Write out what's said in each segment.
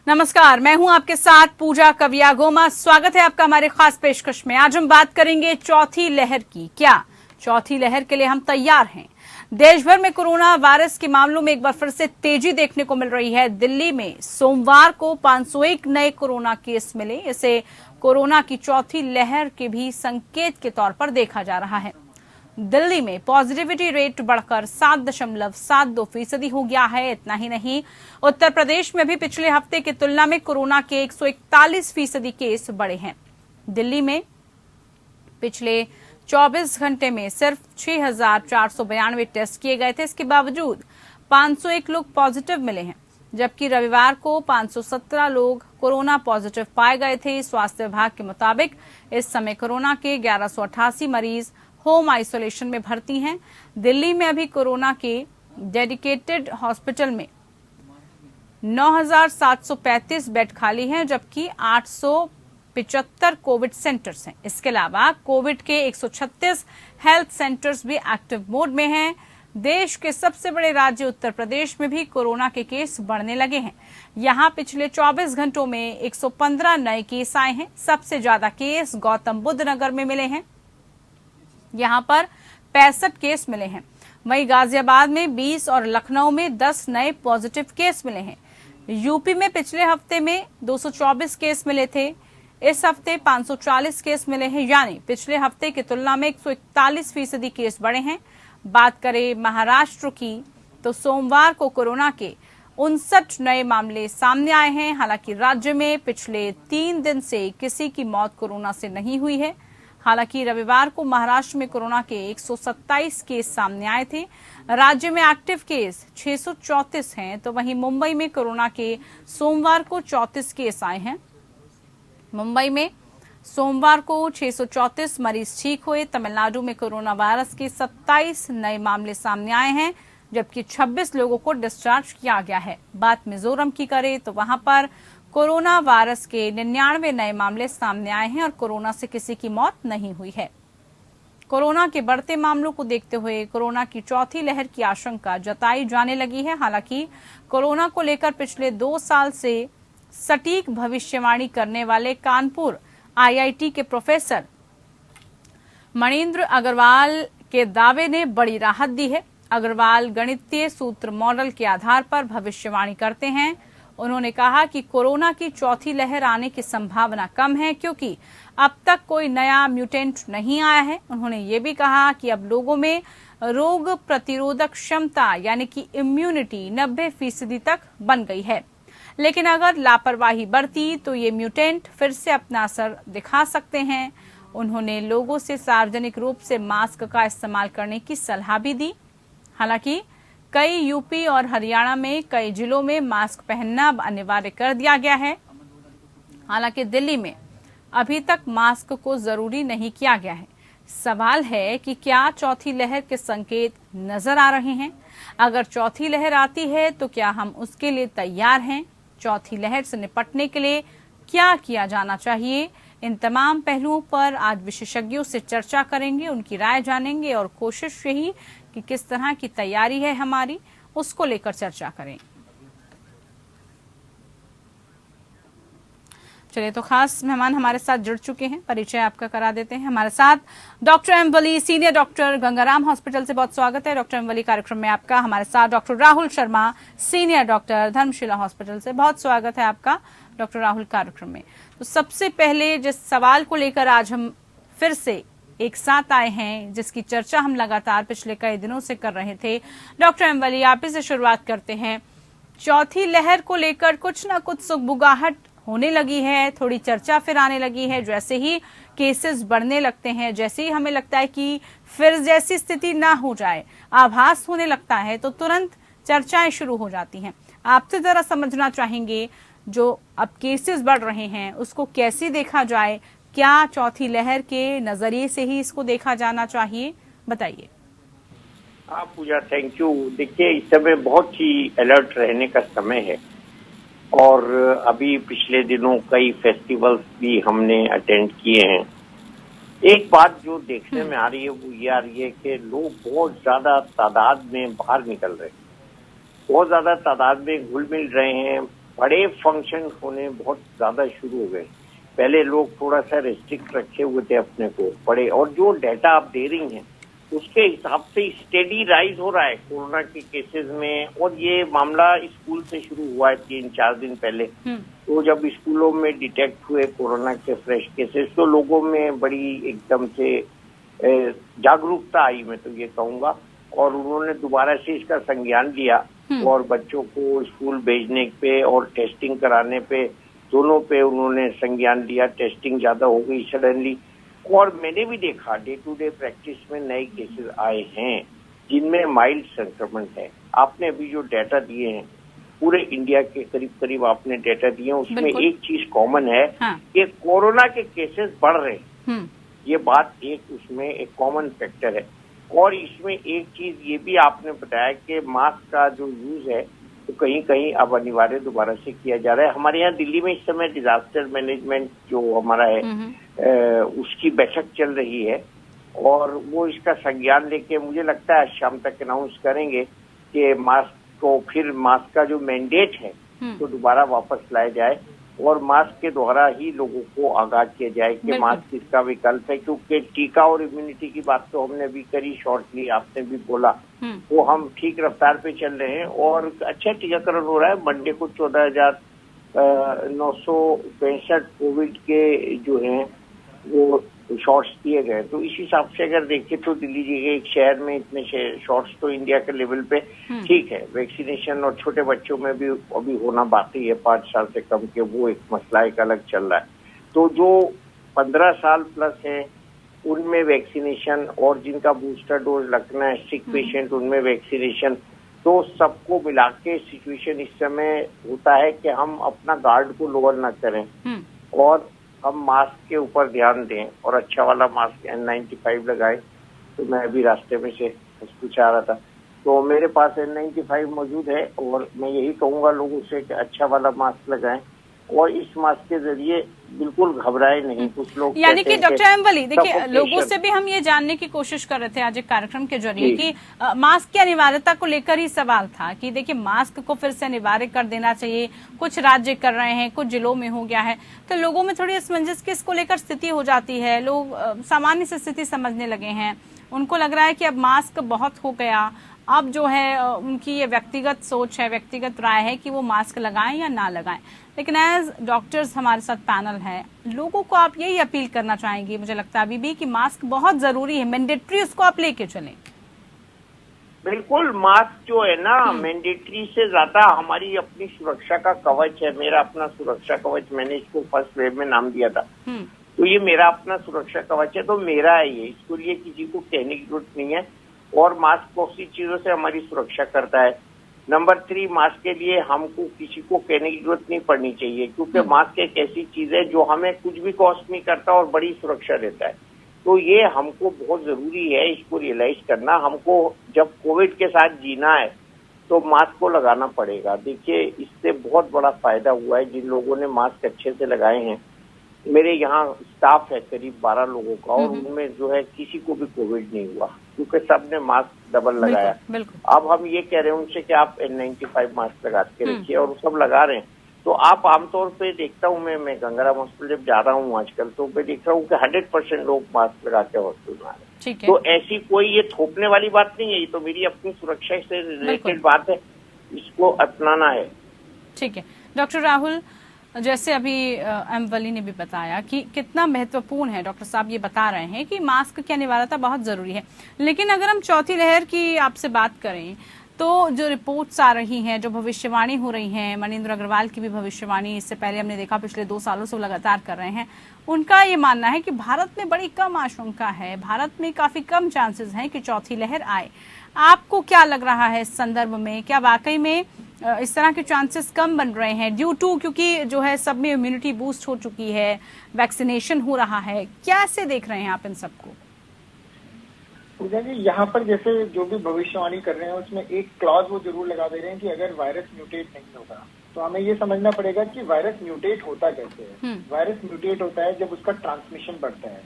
नमस्कार, मैं हूं आपके साथ पूजा कविया गोमा। स्वागत है आपका हमारे खास पेशकश में। आज हम बात करेंगे चौथी लहर की। क्या चौथी लहर के लिए हम तैयार हैं? देश भर में कोरोना वायरस के मामलों में एक बार फिर से तेजी देखने को मिल रही है। दिल्ली में सोमवार को 501 नए कोरोना केस मिले। इसे कोरोना की चौथी लहर के भी संकेत के तौर पर देखा जा रहा है। दिल्ली में पॉजिटिविटी रेट बढ़कर 7.72% हो गया है। इतना ही नहीं, उत्तर प्रदेश में भी पिछले हफ्ते की तुलना में कोरोना के 141% केस बढ़े हैं। दिल्ली में पिछले 24 घंटे में सिर्फ 6,492 टेस्ट किए गए थे। इसके बावजूद 501 लोग पॉजिटिव मिले हैं, जबकि रविवार को 517 लोग कोरोना पॉजिटिव पाए गए थे। स्वास्थ्य विभाग के मुताबिक इस समय कोरोना के 1188 मरीज होम आइसोलेशन में भर्ती हैं। दिल्ली में अभी कोरोना के डेडिकेटेड हॉस्पिटल में 9,735 बेड खाली हैं, जबकि 875 कोविड सेंटर्स हैं। इसके अलावा कोविड के 136 हेल्थ सेंटर्स भी एक्टिव मोड में हैं। देश के सबसे बड़े राज्य उत्तर प्रदेश में भी कोरोना के केस बढ़ने लगे हैं। यहां पिछले 24 घंटों में 115 नए केस आए हैं। सबसे ज्यादा केस गौतम बुद्ध नगर में मिले हैं, यहां पर 65 केस मिले हैं। वहीं गाजियाबाद में 20 और लखनऊ में 10 नए पॉजिटिव केस मिले हैं। यूपी में पिछले हफ्ते में 224 केस मिले थे, इस हफ्ते 540 केस मिले हैं, यानी पिछले हफ्ते की तुलना में 141% केस बढ़े हैं। बात करें महाराष्ट्र की, तो सोमवार को कोरोना के 59 नए मामले सामने आए हैं। हालांकि राज्य में पिछले 3 दिन से किसी की मौत कोरोना से नहीं हुई है। हालांकि रविवार को महाराष्ट्र में कोरोना के 127 केस सामने आए थे। राज्य में एक्टिव केस 634 हैं, तो वहीं मुंबई में कोरोना के सोमवार को 34 केस आए हैं। मुंबई में सोमवार को 634 मरीज ठीक हुए। तमिलनाडु में कोरोना वायरस के 27 नए मामले सामने आए हैं, जबकि 26 लोगों को डिस्चार्ज किया गया है। बात मिजोरम की करें तो वहां पर कोरोना वायरस के 99 नए मामले सामने आए हैं और कोरोना से किसी की मौत नहीं हुई है। कोरोना के बढ़ते मामलों को देखते हुए कोरोना की चौथी लहर की आशंका जताई जाने लगी है। हालांकि कोरोना को लेकर पिछले 2 साल से सटीक भविष्यवाणी करने वाले कानपुर IIT के प्रोफेसर मणिंद्र अग्रवाल के दावे ने बड़ी राहत दी है। अग्रवाल गणितीय सूत्र मॉडल के आधार पर भविष्यवाणी करते हैं। उन्होंने कहा कि कोरोना की चौथी लहर आने की संभावना कम है, क्योंकि अब तक कोई नया म्यूटेंट नहीं आया है। उन्होंने ये भी कहा कि अब लोगों में रोग प्रतिरोधक क्षमता यानी कि इम्यूनिटी 90% तक बन गई है, लेकिन अगर लापरवाही बरती तो ये म्यूटेंट फिर से अपना असर दिखा सकते हैं। उन्होंने लोगों से सार्वजनिक रूप से मास्क का इस्तेमाल करने की सलाह भी दी। हालांकि कई यूपी और हरियाणा में कई जिलों में मास्क पहनना अब अनिवार्य कर दिया गया है। हालांकि दिल्ली में अभी तक मास्क को जरूरी नहीं किया गया है। सवाल है कि क्या चौथी लहर के संकेत नजर आ रहे हैं? अगर चौथी लहर आती है तो क्या हम उसके लिए तैयार हैं? चौथी लहर से निपटने के लिए क्या किया जाना चाहिए? इन तमाम पहलुओं पर आज विशेषज्ञों से चर्चा करेंगे, उनकी राय जानेंगे और कोशिश यही कि किस तरह की तैयारी है हमारी, उसको लेकर चर्चा करें। चलिए, तो खास मेहमान हमारे साथ जुड़ चुके हैं, परिचय आपका करा देते हैं। हमारे साथ डॉक्टर एम वली, सीनियर डॉक्टर, गंगाराम हॉस्पिटल से। बहुत स्वागत है डॉक्टर एम वली कार्यक्रम में आपका। हमारे साथ doctor Rahul Sharma, senior doctor, Dharamshila hospital से। बहुत स्वागत है आपका डॉक्टर राहुल कार्यक्रम में। तो सबसे पहले जिस सवाल को लेकर आज हम फिर से एक साथ आए हैं, जिसकी चर्चा हम लगातार पिछले कई दिनों से कर रहे थे, डॉक्टर एम वली आप ही से शुरुआत करते हैं। चौथी लहर को लेकर कुछ ना कुछ सुगबुगाहट होने लगी है, थोड़ी चर्चा फिर आने लगी है। जैसे ही केसेस बढ़ने लगते हैं, जैसे ही हमें लगता है कि फिर जैसी स्थिति ना हो जाए, आभास होने लगता है, तो तुरंत चर्चाएं शुरू हो जाती हैं। आपसे जरा समझना चाहेंगे, जो अब केसेस बढ़ रहे हैं उसको कैसे देखा जाए? क्या चौथी लहर के नजरिए से ही इसको देखा जाना चाहिए? बताइए। हाँ पूजा, थैंक यू। देखिए, इस समय बहुत ही अलर्ट रहने का समय है और अभी पिछले दिनों कई फेस्टिवल्स भी हमने अटेंड किए हैं। एक बात जो देखने में आ रही है वो ये आ रही है कि लोग बहुत ज्यादा तादाद में बाहर निकल रहे हैं, बहुत ज्यादा तादाद में घुल मिल रहे हैं बड़े फंक्शन होने बहुत ज्यादा शुरू हो गए। पहले लोग थोड़ा सा रेस्ट्रिक्ट रखे हुए थे अपने को बड़े, और जो डेटा आप दे रही हैं उसके हिसाब से स्टेडी राइज हो रहा है कोरोना के केसेस में। और ये मामला स्कूल से शुरू हुआ है 3-4 दिन पहले। तो जब स्कूलों में डिटेक्ट हुए कोरोना के फ्रेश केसेस तो लोगों में बड़ी एकदम से जागरूकता आई, मैं तो ये कहूंगा, और उन्होंने दोबारा से इसका संज्ञान लिया और बच्चों को स्कूल भेजने पे और टेस्टिंग कराने पे, दोनों पे उन्होंने संज्ञान लिया। टेस्टिंग ज्यादा हो गई सडनली, और मैंने भी देखा डे टू डे प्रैक्टिस में नए केसेस आए हैं जिनमें माइल्ड संक्रमण है। आपने अभी जो डाटा दिए हैं पूरे इंडिया के करीब करीब आपने डाटा दिए हैं, उसमें एक चीज कॉमन है कि कोरोना के केसेस बढ़ रहे हैं। ये बात एक उसमें एक कॉमन फैक्टर है। और इसमें एक चीज ये भी आपने बताया कि मास्क का जो यूज है तो कहीं कहीं अब अनिवार्य दोबारा से किया जा रहा है। हमारे यहाँ दिल्ली में इस समय डिजास्टर मैनेजमेंट जो हमारा है उसकी बैठक चल रही है, और वो इसका संज्ञान लेके मुझे लगता है शाम तक अनाउंस करेंगे कि मास्क को, फिर मास्क का जो मैंडेट है तो दोबारा वापस लाया जाए और मास्क के द्वारा ही लोगों को आगाह किया जाए कि मास्क इसका विकल्प है। क्योंकि टीका और इम्यूनिटी की बात तो हमने भी करी शॉर्टली, आपने भी बोला, वो हम ठीक रफ्तार पे चल रहे हैं और अच्छा टीकाकरण हो रहा है। मंडे को 14,965 कोविड के जो हैं वो शॉट्स दिए गए। तो इस हिसाब से अगर देखें तो दिल्ली के एक शहर में इतने शॉट्स तो इंडिया के लेवल पे ठीक है। वैक्सीनेशन और छोटे बच्चों में भी अभी होना बाकी है, 5 साल से कम के, वो एक मसला एक अलग चल रहा है। तो जो 15 साल प्लस है उनमें वैक्सीनेशन, और जिनका बूस्टर डोज लगना है, सिक पेशेंट, उनमें वैक्सीनेशन, तो सबको मिला के सिचुएशन इस समय होता है कि हम अपना गार्ड को लोअर ना करें और हम मास्क के ऊपर ध्यान दें और अच्छा वाला मास्क N95 लगाएं। तो मैं अभी रास्ते में से कुछ आ रहा था तो मेरे पास N95 मौजूद है, और मैं यही कहूंगा लोगों से कि अच्छा वाला मास्क लगाएं और इस मास्क के जरिए बिल्कुल घबराए नहीं। कुछ लोग यानी कि डॉक्टर एमवली, देखिए लोगों से भी हम ये जानने की कोशिश कर रहे थे आज एक कार्यक्रम के जरिए कि मास्क की अनिवार्यता को लेकर ही सवाल था कि देखिए मास्क को फिर से अनिवार्य कर देना चाहिए। कुछ राज्य कर रहे हैं, कुछ जिलों में हो गया है, तो लोगों में थोड़ी असमंजस की इसको लेकर स्थिति हो जाती है। लोग सामान्य से स्थिति समझने लगे हैं, उनको लग रहा है कि अब मास्क बहुत हो गया। अब जो है उनकी ये व्यक्तिगत सोच है, व्यक्तिगत राय है कि वो मास्क लगाएं या ना लगाएं। लेकिन एज डॉक्टर्स हमारे साथ पैनल है, लोगों को आप यही अपील करना चाहेंगे, मुझे लगता है अभी भी, कि मास्क बहुत जरूरी है, मैंडेटरी उसको आप लेके चलें। बिल्कुल, मास्क जो है ना मैंडेटरी से ज्यादा हमारी अपनी सुरक्षा का कवच है। मेरा अपना सुरक्षा कवच, मैंने इसको फर्स्ट वेव में नाम दिया था। तो ये मेरा अपना सुरक्षा कवच है, तो मेरा है ये, इसको लिए किसी को कहने की जरूरत नहीं है। और मास्क बहुत सी चीजों से हमारी सुरक्षा करता है। नंबर 3, मास्क के लिए हमको किसी को कहने की जरूरत नहीं पड़नी चाहिए, क्योंकि मास्क एक ऐसी चीज है जो हमें कुछ भी कॉस्ट नहीं करता और बड़ी सुरक्षा देता है। तो ये हमको बहुत जरूरी है इसको रियलाइज करना। हमको जब कोविड के साथ जीना है तो मास्क को लगाना पड़ेगा। देखिए, इससे बहुत बड़ा फायदा हुआ है जिन लोगों ने मास्क अच्छे से लगाए हैं। मेरे यहाँ स्टाफ है करीब 12 लोगों का, और उनमें जो है किसी को भी कोविड नहीं हुआ, क्योंकि सबने मास्क डबल लगाया। अब हम ये कह रहे हैं उनसे कि आप N95 मास्क लगा के रखिए, और सब लगा रहे हैं। तो आप आमतौर पे देखता हूँ मैं गंगाराम हॉस्पिटल जब जा रहा हूँ आजकल, तो मैं देख रहा हूँ कि 100% लोग मास्क लगा के हॉस्पिटल में आ रहे हैं। तो ऐसी कोई ये थोपने वाली बात नहीं है, ये तो मेरी अपनी सुरक्षा से रिलेटेड बात है, इसको अपनाना है। ठीक है डॉक्टर राहुल, जैसे अभी एमवली ने भी बताया कि कितना महत्वपूर्ण है, डॉक्टर साहब ये बता रहे हैं कि मास्क की अनिवार्यता बहुत जरूरी है। लेकिन अगर हम चौथी लहर की आपसे बात करें तो जो रिपोर्ट्स आ रही हैं, जो भविष्यवाणी हो रही हैं, मनिंदर अग्रवाल की भी भविष्यवाणी इससे पहले हमने देखा, पिछले 2 सालों से लगातार कर रहे हैं, उनका ये मानना है कि भारत में बड़ी कम आशंका है, भारत में काफी कम चांसेस हैं कि चौथी लहर आए। आपको क्या लग रहा है इस संदर्भ में? क्या वाकई में इस तरह के चांसेस कम बन रहे हैं ड्यू टू, क्योंकि जो है सब में इम्यूनिटी बूस्ट हो चुकी है, वैक्सीनेशन हो रहा है? कैसे देख रहे हैं आप इन सबको? पूजा जी, यहाँ पर जैसे जो भी भविष्यवाणी कर रहे हैं उसमें एक क्लॉज वो जरूर लगा दे रहे हैं कि अगर वायरस म्यूटेट नहीं होगा, तो हमें ये समझना पड़ेगा कि वायरस म्यूटेट होता कैसे है। वायरस म्यूटेट होता है जब उसका ट्रांसमिशन बढ़ता है,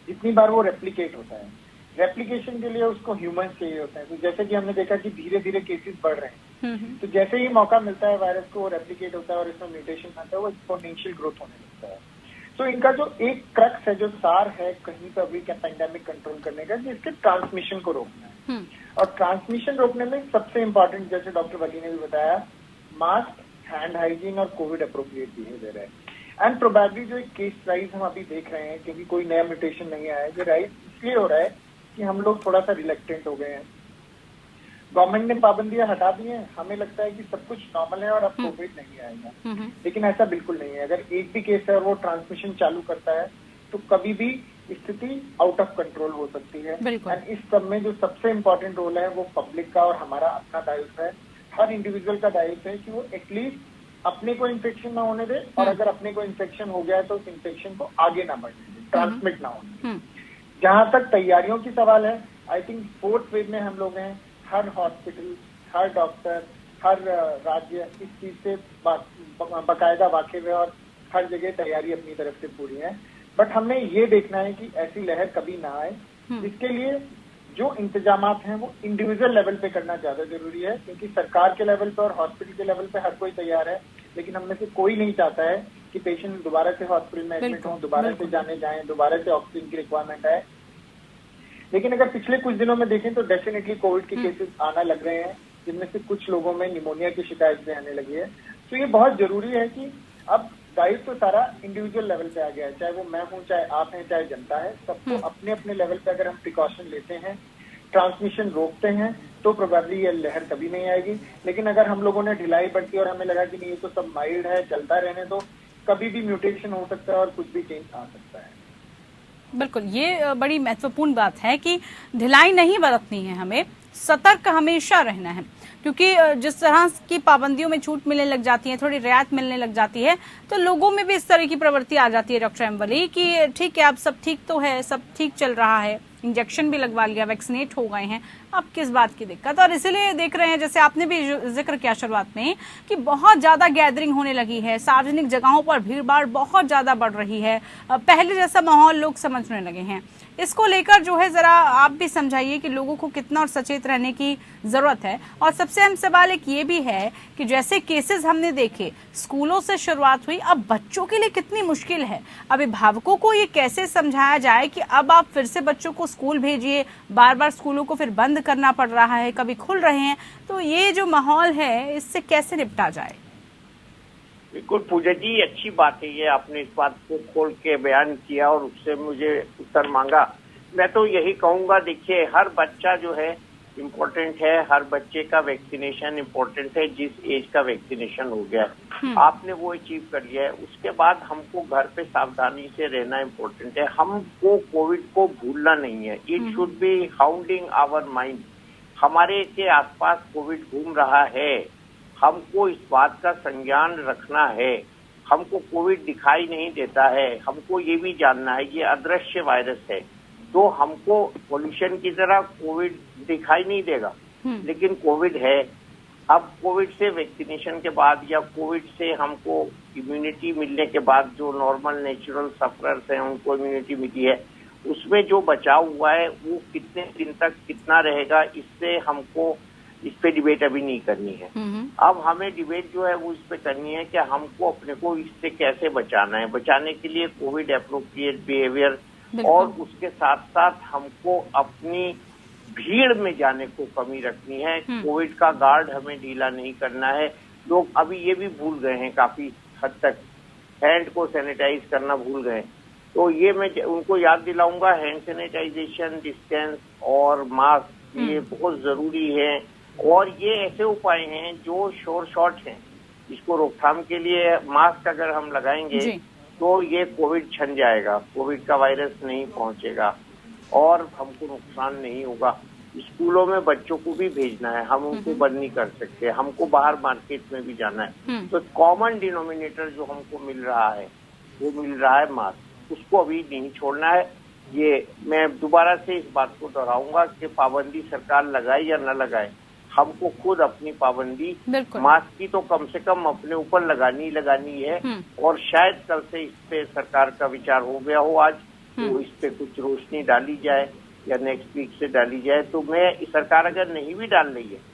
जितनी बार वो रेप्लिकेट होता है। रेप्लिकेशन के लिए उसको ह्यूमंस चाहिए होते हैं। तो जैसे कि हमने देखा कि धीरे धीरे केसेस बढ़ रहे हैं, तो जैसे ही मौका मिलता है वायरस को, वो रेप्लिकेट होता है और इसमें म्यूटेशन आता है, वो एक्सपोनेंशियल ग्रोथ होने लगता है। तो इनका जो एक क्रक्स है, जो सार है कहीं पर भी पैंडेमिक कंट्रोल करने का, कि इसके ट्रांसमिशन को रोकना है। और ट्रांसमिशन रोकने में सबसे इम्पोर्टेंट, जैसे डॉक्टर वली ने भी बताया, मास्क, हैंड हाइजीन और कोविड अप्रोप्रिएट बिहेवियर है। एंड प्रोबेबली जो एक केस राइज हम अभी देख रहे हैं, क्योंकि कोई नया म्यूटेशन नहीं आया है, जो राइज इसलिए हो रहा है कि हम लोग थोड़ा सा रिलेक्टेंट हो गए हैं। गवर्नमेंट ने पाबंदियां हटा दी हैं, हमें लगता है कि सब कुछ नॉर्मल है और अब कोविड नहीं आएगा, लेकिन ऐसा बिल्कुल नहीं है। अगर एक भी केस है और वो ट्रांसमिशन चालू करता है, तो कभी भी स्थिति आउट ऑफ कंट्रोल हो सकती है। एंड इस सब में जो सबसे इम्पोर्टेंट रोल है वो पब्लिक का और हमारा अपना दायित्व है। हर इंडिविजुअल का दायित्व है कि वो एटलीस्ट अपने को इन्फेक्शन ना होने दे, और अगर अपने को इन्फेक्शन हो गया है तो उस इन्फेक्शन को आगे ना बढ़ने दे, ट्रांसमिट ना होने दे। जहां तक तैयारियों की सवाल है, आई थिंक 4th वेव में हम लोग हैं। हर हॉस्पिटल, हर डॉक्टर, हर राज्य इस चीज से बाकायदा वाकिफ है और हर जगह तैयारी अपनी तरफ से पूरी है। बट हमने ये देखना है कि ऐसी लहर कभी ना आए। इसके लिए जो इंतजामात हैं वो इंडिविजुअल लेवल पे करना ज्यादा जरूरी है, क्योंकि सरकार के लेवल पे और हॉस्पिटल के लेवल पे हर कोई तैयार है, लेकिन हम में से कोई नहीं चाहता है कि पेशेंट दोबारा से हॉस्पिटल में एडमिट हो, दोबारा से जाने जाएं, दोबारा से ऑक्सीजन की रिक्वायरमेंट है। लेकिन अगर पिछले कुछ दिनों में देखें तो डेफिनेटली कोविड के केसेस आना लग रहे हैं, जिनमें से कुछ लोगों में निमोनिया की शिकायत भी आने लगी है। तो ये बहुत जरूरी है कि अब दायित्व तो सारा इंडिविजुअल लेवल पे आ गया है, चाहे वो मैं हूँ, चाहे आप हैं, चाहे जनता है। सबको अपने अपने लेवल पे अगर हम प्रिकॉशन लेते हैं, ट्रांसमिशन रोकते हैं, तो प्रोबेबली ये लहर कभी नहीं आएगी। लेकिन अगर हम लोगों ने ढिलाई बरती और हमें लगा कि नहीं ये तो सब माइल्ड है, चलता रहने दो, कभी भी म्यूटेशन हो सकता है और कुछ भी चेंज आ सकता है। बिल्कुल, ये बड़ी महत्वपूर्ण बात है कि ढिलाई नहीं बरतनी है, हमें सतर्क हमेशा रहना है, क्योंकि जिस तरह की पाबंदियों में छूट मिलने लग जाती है, थोड़ी रियायत मिलने लग जाती है, तो लोगों में भी इस तरह की प्रवृत्ति आ जाती है डॉक्टर एम वली कि ठीक है, अब सब ठीक तो है, सब ठीक चल रहा है, इंजेक्शन भी लगवा लिया, वैक्सीनेट हो गए हैं, अब किस बात की दिक्कत। और इसीलिए देख रहे हैं, जैसे आपने भी जिक्र किया शुरुआत में, कि बहुत ज्यादा गैदरिंग होने लगी है, सार्वजनिक जगहों पर भीड़ भाड़ बहुत ज्यादा बढ़ रही है, पहले जैसा माहौल लोग समझने लगे हैं। इसको लेकर जो है जरा आप भी समझाइए कि लोगों को कितना और सचेत रहने की जरूरत है। और सबसे अहम सवाल एक ये भी है कि जैसे केसेस हमने देखे, स्कूलों से शुरुआत हुई, अब बच्चों के लिए कितनी मुश्किल है। अभिभावकों को ये कैसे समझाया जाए कि अब आप फिर से बच्चों को स्कूल भेजिए, बार बार स्कूलों को फिर बंद करना पड़ रहा है, कभी खुल रहे हैं, तो ये जो माहौल है इससे कैसे निपटा जाए। बिल्कुल पूजा जी, अच्छी बात है ये, आपने इस बात को खोल के बयान किया और उससे मुझे उत्तर मांगा। मैं तो यही कहूंगा, देखिए हर बच्चा जो है इम्पोर्टेंट है, हर बच्चे का वैक्सीनेशन इम्पोर्टेंट है। जिस एज का वैक्सीनेशन हो गया है, आपने वो अचीव कर लिया है, उसके बाद हमको घर पे सावधानी से रहना इम्पोर्टेंट है। हमको कोविड को भूलना नहीं है, it should be hounding our mind. हमारे के आसपास कोविड घूम रहा है, हमको इस बात का संज्ञान रखना है। हमको कोविड दिखाई नहीं देता है, हमको ये भी जानना है ये अदृश्य वायरस है, तो हमको पोल्यूशन की तरह कोविड दिखाई नहीं देगा, लेकिन कोविड है। अब कोविड से वैक्सीनेशन के बाद या कोविड से हमको इम्यूनिटी मिलने के बाद जो नॉर्मल नेचुरल सफरर्स हैं उनको इम्यूनिटी मिली है, उसमें जो बचाव हुआ है वो कितने दिन तक कितना रहेगा, इससे हमको इस पे डिबेट अभी नहीं करनी है। अब हमें डिबेट जो है वो इस पे करनी है कि हमको अपने को इससे कैसे बचाना है। बचाने के लिए कोविड एप्रोप्रिएट बिहेवियर, और उसके साथ साथ हमको अपनी भीड़ में जाने को कमी रखनी है। कोविड का गार्ड हमें ढीला नहीं करना है। लोग अभी ये भी भूल गए हैं काफी हद तक, हैंड को सैनिटाइज करना भूल गए। तो ये मैं उनको याद दिलाऊंगा, हैंड सैनिटाइजेशन, डिस्टेंस और मास्क ये बहुत जरूरी है। और ये ऐसे उपाय हैं जो श्योर शॉट हैं, इसको रोकथाम के लिए मास्क अगर हम लगाएंगे तो ये कोविड छन जाएगा, कोविड का वायरस नहीं पहुंचेगा और हमको नुकसान नहीं होगा। स्कूलों में बच्चों को भी भेजना है, हम उनको बंद नहीं कर सकते, हमको बाहर मार्केट में भी जाना है। तो कॉमन डिनोमिनेटर जो हमको मिल रहा है वो मिल रहा है मास्क, उसको अभी नहीं छोड़ना है। ये मैं दोबारा से इस बात को दोहराऊंगा कि पाबंदी सरकार लगाए या न लगाए, हमको खुद अपनी पाबंदी मास्क की तो कम से कम अपने ऊपर लगानी है। और शायद कल से इस पे सरकार का विचार हो गया हो आज, तो इस पे कुछ रोशनी डाली जाए या नेक्स्ट वीक से डाली जाए। तो सरकार अगर नहीं भी डाल रही है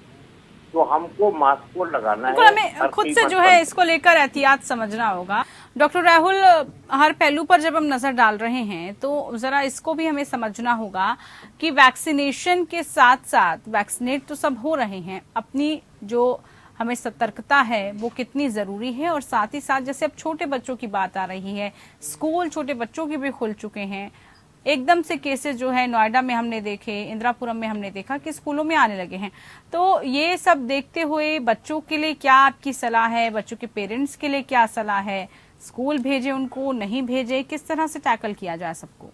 तो हमको मास्क को लगाना है। हमें खुद से जो है इसको लेकर एहतियात समझना होगा। डॉक्टर राहुल, हर पहलू पर जब हम नजर डाल रहे हैं तो जरा इसको भी हमें समझना होगा कि वैक्सीनेशन के साथ साथ वैक्सीनेट तो सब हो रहे हैं, अपनी जो हमें सतर्कता है वो कितनी जरूरी है, और साथ ही साथ जैसे अब छोटे बच्चों की बात आ रही है, स्कूल छोटे बच्चों के भी खुल चुके हैं, एकदम से केसेस जो है नोएडा में हमने देखे, इंदिरापुरम में हमने देखा कि स्कूलों में आने लगे हैं। तो ये सब देखते हुए बच्चों के लिए क्या आपकी सलाह है, बच्चों के पेरेंट्स के लिए क्या सलाह है, स्कूल भेजे उनको, नहीं भेजे, किस तरह से टैकल किया जाए सबको?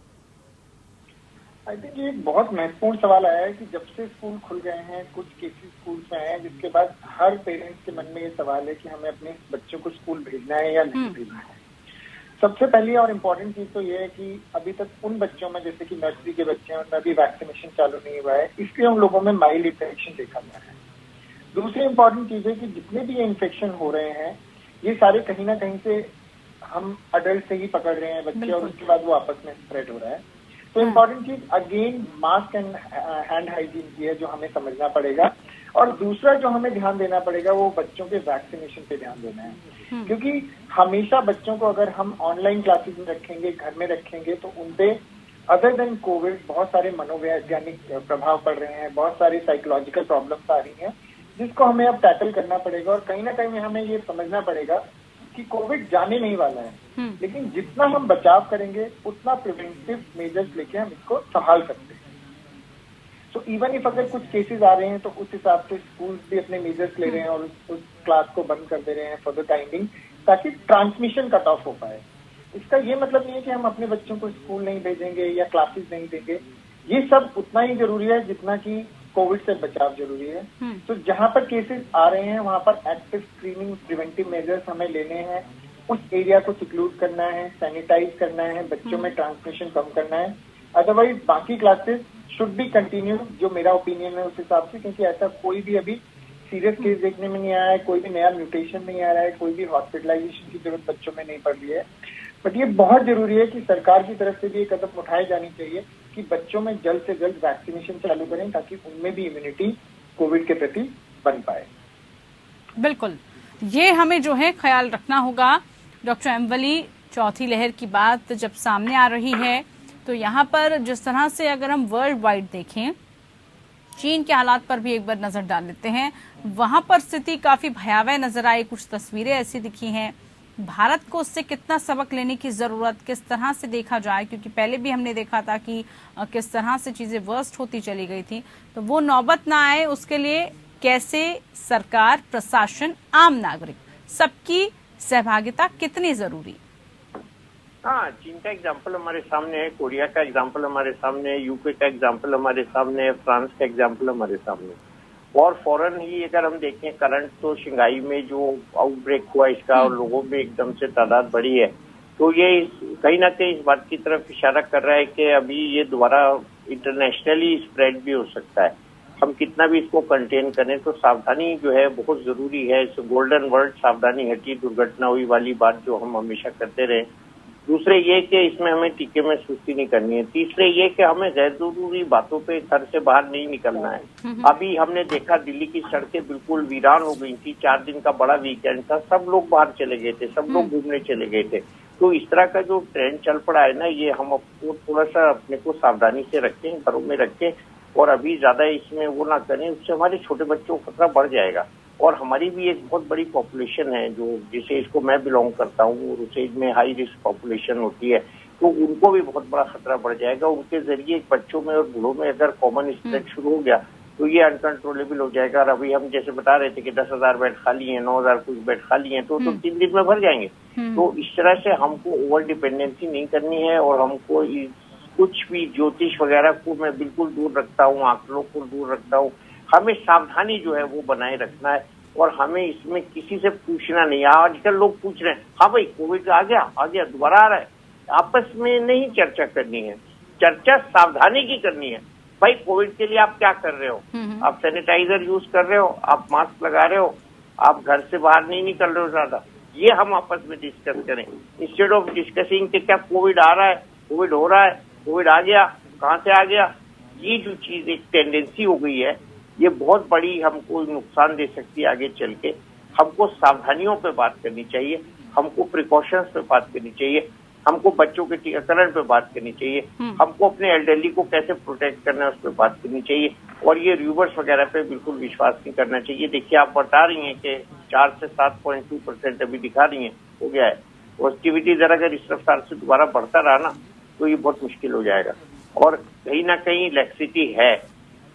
आई थिंक ये बहुत महत्वपूर्ण सवाल आया है कि जब से स्कूल खुल गए हैं, कुछ केसेस स्कूल में आए हैं, जिसके बाद हर पेरेंट्स के मन में ये सवाल है कि हमें अपने बच्चों को स्कूल भेजना है या नहीं भेजना है। सबसे पहली और इम्पोर्टेंट चीज तो ये है कि अभी तक उन बच्चों में, जैसे कि नर्सरी के बच्चे हैं, उनमें अभी वैक्सीनेशन चालू नहीं हुआ है, इसलिए उन लोगों में माइल्ड इन्फेक्शन देखा गया है। दूसरी इम्पोर्टेंट चीज है कि जितने भी ये इन्फेक्शन हो रहे हैं, ये सारे कहीं ना कहीं से हम अडल्ट से ही पकड़ रहे हैं बच्चे, और उसके बाद वो आपस में स्प्रेड हो रहा है। तो इम्पोर्टेंट चीज again mask and hand hygiene की है, जो हमें समझना पड़ेगा। और दूसरा जो हमें ध्यान देना पड़ेगा वो बच्चों के वैक्सीनेशन पे ध्यान देना है, क्योंकि हमेशा बच्चों को अगर हम ऑनलाइन क्लासेस में रखेंगे, घर में रखेंगे, तो उनपे अदर देन कोविड बहुत सारे मनोवैज्ञानिक प्रभाव पड़ रहे हैं, बहुत सारी साइकोलॉजिकल प्रॉब्लम्स आ रही हैं, जिसको हमें अब टैकल करना पड़ेगा। और कहीं ना कहीं हमें ये समझना पड़ेगा कि कोविड जाने नहीं वाला है, लेकिन जितना हम बचाव करेंगे उतना प्रिवेंटिव मेजर्स लेके हम इसको संभाल सकते हैं। तो इवन इफ अगर कुछ केसेस आ रहे हैं तो उस हिसाब से स्कूल भी अपने मेजर्स ले रहे हैं और उस क्लास को बंद कर दे रहे हैं फॉर द टाइम बिंग, ताकि ट्रांसमिशन कट ऑफ हो पाए। इसका ये मतलब नहीं है कि हम अपने बच्चों को स्कूल नहीं भेजेंगे या क्लासेस नहीं देंगे, ये सब उतना ही जरूरी है जितना कि कोविड से बचाव जरूरी है। तो जहां पर केसेस आ रहे हैं वहां पर एक्टिव स्क्रीनिंग, प्रिवेंटिव मेजर्स हमें लेने हैं, उस एरिया को सिक्लूड करना है, सैनिटाइज करना है, बच्चों में ट्रांसमिशन कम करना है। अदरवाइज बाकी क्लासेस शुड बी कंटिन्यू, जो मेरा ओपिनियन है उस हिसाब से, क्योंकि ऐसा कोई भी अभी सीरियस केस देखने में नहीं आया है, कोई भी नया म्यूटेशन नहीं आ रहा है, कोई भी हॉस्पिटलाइजेशन की जरूरत बच्चों में नहीं पड़ रही है। बट ये बहुत जरूरी है कि सरकार की तरफ से भी ये कदम उठाए जानी चाहिए कि बच्चों में जल्द से जल्द वैक्सीनेशन चालू करें, ताकि उनमें भी इम्यूनिटी कोविड के प्रति बन पाए। बिल्कुल, ये हमें जो है ख्याल रखना होगा। डॉक्टर एम्बली, चौथी लहर की बात जब सामने आ रही है तो यहाँ पर जिस तरह से अगर हम वर्ल्ड वाइड देखें, चीन के हालात पर भी एक बार नजर डाल लेते हैं, वहां पर स्थिति काफी भयावह नजर आई, कुछ तस्वीरें ऐसी दिखी हैं। भारत को उससे कितना सबक लेने की जरूरत, किस तरह से देखा जाए, क्योंकि पहले भी हमने देखा था कि किस तरह से चीजें वर्स्ट होती चली गई थी, तो वो नौबत ना आए उसके लिए कैसे सरकार, प्रशासन, आम नागरिक सबकी सहभागिता कितनी जरूरी? हाँ, चीन का एग्जाम्पल हमारे सामने है, कोरिया का एग्जाम्पल हमारे सामने है, यूके का एग्जाम्पल हमारे सामने है, फ्रांस का एग्जाम्पल हमारे सामने है। और फौरन ही अगर हम देखें करंट, तो शंघाई में जो आउटब्रेक हुआ इसका और लोगों में एकदम से तादाद बढ़ी है, तो ये कहीं ना कहीं इस बात की तरफ इशारा कर रहा है कि अभी ये दोबारा इंटरनेशनली स्प्रेड भी हो सकता है। हम कितना भी इसको कंटेन करें तो सावधानी जो है बहुत जरूरी है। इस गोल्डन वर्ड, सावधानी हटी दुर्घटना हुई वाली बात जो हम हमेशा करते रहे। दूसरे ये कि इसमें हमें टीके में सुस्ती नहीं करनी है। तीसरे ये कि हमें गैर जरूरी बातों पे घर से बाहर नहीं निकलना है। अभी हमने देखा दिल्ली की सड़कें बिल्कुल वीरान हो गई थी, 4 दिन का बड़ा वीकेंड था, सब लोग बाहर चले गए थे, सब लोग घूमने चले गए थे। तो इस तरह का जो ट्रेंड चल पड़ा है ना, ये हम आपको थोड़ा सा अपने को सावधानी से रखें, घरों में रखें और अभी ज्यादा इसमें वो ना करें, उससे हमारे छोटे बच्चों को खतरा बढ़ जाएगा। और हमारी भी एक बहुत बड़ी पॉपुलेशन है जो जिसे इसको मैं बिलोंग करता हूँ, और उसे में हाई रिस्क पॉपुलेशन होती है, तो उनको भी बहुत बड़ा खतरा बढ़ जाएगा। उनके जरिए बच्चों में और बूढ़ों में अगर कॉमन स्प्रेड शुरू हो गया तो ये अनकंट्रोलेबल हो जाएगा। और अभी हम जैसे बता रहे थे कि 10,000 बेड खाली हैं, 9,000 कुछ बेड खाली हैं, तो 3 दिन में भर जाएंगे। तो इस तरह से हमको ओवर डिपेंडेंसी नहीं करनी है। और हमको कुछ भी ज्योतिष वगैरह को मैं बिल्कुल दूर रखता हूँ, आंकड़ों को दूर रखता हूँ। हमें सावधानी जो है वो बनाए रखना है और हमें इसमें किसी से पूछना नहीं। आजकल लोग पूछ रहे हैं, हाँ भाई कोविड आ गया दोबारा आ रहा है। आपस में नहीं चर्चा करनी है, चर्चा सावधानी की करनी है। भाई कोविड के लिए आप क्या कर रहे हो? आप सैनिटाइजर यूज कर रहे हो, आप मास्क लगा रहे हो, आप घर से बाहर नहीं निकल रहे हो ज्यादा, ये हम आपस में डिस्कस करें इंस्टेड ऑफ डिस्कसिंग कि क्या कोविड आ रहा है, कोविड हो रहा है, कोविड आ गया, कहाँ से आ गया। ये जो चीज एक टेंडेंसी हो गई है, ये बहुत बड़ी हमको नुकसान दे सकती है आगे चल के। हमको सावधानियों पे बात करनी चाहिए, हमको प्रिकॉशंस पे बात करनी चाहिए, हमको बच्चों के टीकाकरण पे बात करनी चाहिए, हमको अपने एल्डरली को कैसे प्रोटेक्ट करना है उस पर बात करनी चाहिए, और ये रूमर्स वगैरह पे बिल्कुल विश्वास नहीं करना चाहिए। देखिए, आप बता रही हैं कि 4 से 7.2% अभी दिखा रही हैं, हो गया है पॉजिटिविटी। जरा अगर इस रफ्तार से दोबारा बढ़ता रहा ना तो ये बहुत मुश्किल हो जाएगा। और कहीं ना कहीं लैक्सिटी है,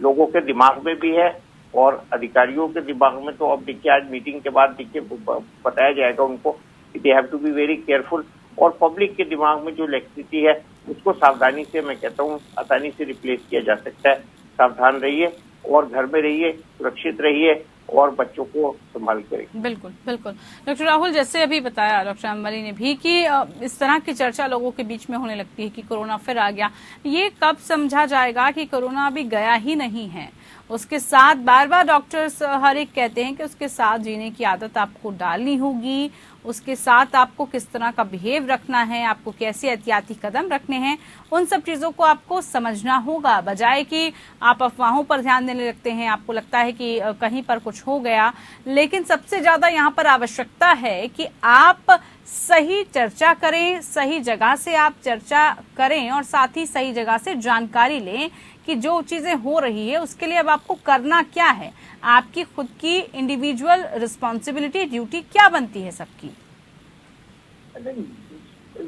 लोगों के दिमाग में भी है और अधिकारियों के दिमाग में। तो अब देखिए, आज मीटिंग के बाद देखिए बताया जाएगा उनको कि they have to be very careful. और पब्लिक के दिमाग में जो लैक्सिटी है उसको सावधानी से, मैं कहता हूँ, आसानी से रिप्लेस किया जा सकता है। सावधान रहिए और घर में रहिए, सुरक्षित रहिए और बच्चों को संभाल के रखिए। बिल्कुल बिल्कुल। डॉक्टर राहुल, जैसे अभी बताया डॉक्टर अंबरी ने भी कि इस तरह की चर्चा लोगों के बीच में होने लगती है कि कोरोना फिर आ गया। ये कब समझा जाएगा कि कोरोना अभी गया ही नहीं है? उसके साथ बार बार डॉक्टर्स हर एक कहते हैं कि उसके साथ जीने की आदत आपको डालनी होगी, उसके साथ आपको किस तरह का बिहेव रखना है, आपको कैसे एहतियाती कदम रखने हैं, उन सब चीजों को आपको समझना होगा, बजाय कि आप अफवाहों पर ध्यान देने लगते हैं। आपको लगता है कि कहीं पर कुछ हो गया, लेकिन सबसे ज्यादा यहाँ पर आवश्यकता है कि आप सही चर्चा करें, सही जगह से आप चर्चा करें और साथ ही सही जगह से जानकारी लें कि जो चीजें हो रही है उसके लिए अब आपको करना क्या है। आपकी खुद की इंडिविजुअल रिस्पॉन्सिबिलिटी, ड्यूटी क्या बनती है सबकी?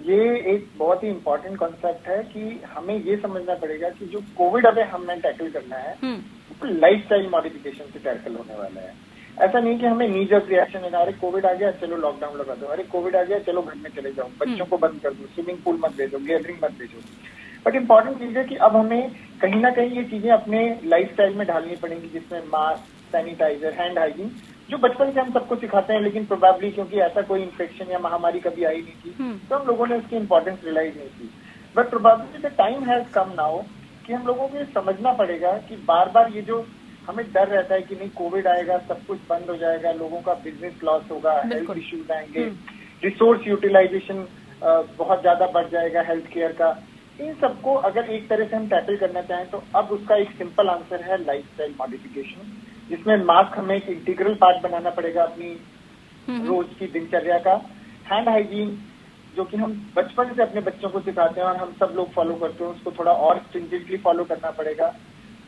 ये एक बहुत ही इम्पोर्टेंट कॉन्सेप्ट है कि हमें ये समझना पड़ेगा कि जो कोविड अभी हमें टैकल करना है लाइफस्टाइल मॉडिफिकेशन से टैकल होने वाला है। ऐसा नहीं कि हमें नी जर्क रिएक्शन है, अरे कोविड आ गया चलो लॉकडाउन लगा दो, अरे कोविड आ गया चलो घर में चले जाओ, बच्चों को बंद कर दो, स्विमिंग पूल मत भेजो, गैदरिंग मत भेजो। बट इम्पोर्टेंट चीज है कि अब हमें कहीं ना कहीं ये चीजें अपने लाइफस्टाइल में ढालनी पड़ेंगी, जिसमें मास्क, सैनिटाइजर, हैंड हाइजीन, जो बचपन से हम सबको सिखाते हैं, लेकिन प्रोबेबली क्योंकि ऐसा कोई इन्फेक्शन या महामारी कभी आई नहीं थी तो हम लोगों ने उसकी इंपॉर्टेंस रियलाइज नहीं की। But probably the time has come now कि हम लोगों को ये समझना पड़ेगा कि बार बार ये जो हमें डर रहता है कि नहीं कोविड आएगा सब कुछ बंद हो जाएगा, लोगों का बिजनेस लॉस होगा, हेल्थ इश्यूज आएंगे, रिसोर्स यूटिलाइजेशन बहुत ज्यादा बढ़ जाएगा हेल्थ केयर का, इन सबको अगर एक तरह से हम टैकल करना चाहें तो अब उसका एक सिंपल आंसर है लाइफस्टाइल मॉडिफिकेशन, जिसमें मास्क हमें एक इंटीग्रल पार्ट बनाना पड़ेगा अपनी रोज की दिनचर्या का। हैंड हाइजीन जो कि हम बचपन से अपने बच्चों को सिखाते हैं और हम सब लोग फॉलो करते हैं, उसको थोड़ा और स्ट्रिंजेंटली फॉलो करना पड़ेगा।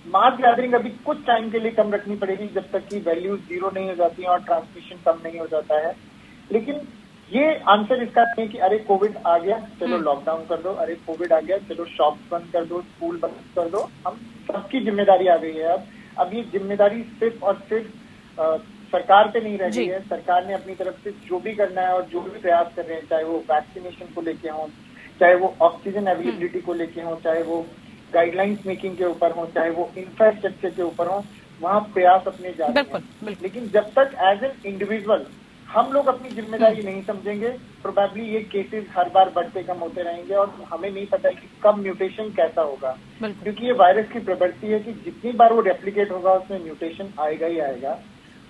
मास गैदरिंग अभी कुछ टाइम के लिए कम रखनी पड़ेगी जब तक कि वैल्यूज 0 नहीं हो जाती हैं और ट्रांसमिशन कम नहीं हो जाता है। लेकिन ये आंसर इसका नहीं कि अरे कोविड आ गया चलो लॉकडाउन कर दो, अरे कोविड आ गया चलो शॉप बंद कर दो, स्कूल बंद कर दो। हम सबकी जिम्मेदारी आ गई है अब ये जिम्मेदारी सिर्फ और सिर्फ सरकार पे नहीं रह गई है। सरकार ने अपनी तरफ से जो भी करना है और जो भी प्रयास कर रहे हैं, चाहे वो वैक्सीनेशन को लेके हों, चाहे वो ऑक्सीजन अवेलेबिलिटी को लेके हों, चाहे वो गाइडलाइंस मेकिंग के ऊपर हो, चाहे वो इंफ्रास्ट्रक्चर के ऊपर हो, वहाँ प्रयास अपने जा रहे हैं। लेकिन जब तक एज एन इंडिविजुअल हम लोग अपनी जिम्मेदारी नहीं समझेंगे, प्रोबेबली ये केसेस हर बार बढ़ते कम होते रहेंगे और हमें नहीं पता कि कब म्यूटेशन कैसा होगा, क्योंकि ये वायरस की प्रवृत्ति है कि जितनी बार वो रेप्लिकेट होगा उसमें म्यूटेशन आएगा ही आएगा।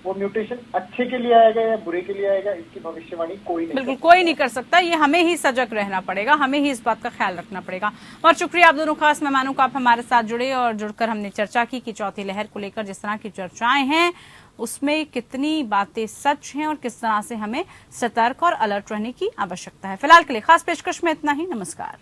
वो म्यूटेशन अच्छे के लिए आएगा या बुरे के लिए आएगा, इसकी भविष्यवाणी बिल्कुल कोई नहीं कर सकता। ये हमें ही सजग रहना पड़ेगा, हमें ही इस बात का ख्याल रखना पड़ेगा। और शुक्रिया आप दोनों खास मेहमानों का, आप हमारे साथ जुड़े और जुड़कर हमने चर्चा की कि चौथी लहर को लेकर जिस तरह की चर्चाएं हैं उसमें कितनी बातें सच हैं और किस तरह से हमें सतर्क और अलर्ट रहने की आवश्यकता है। फिलहाल के लिए खास पेशकश में इतना ही। नमस्कार।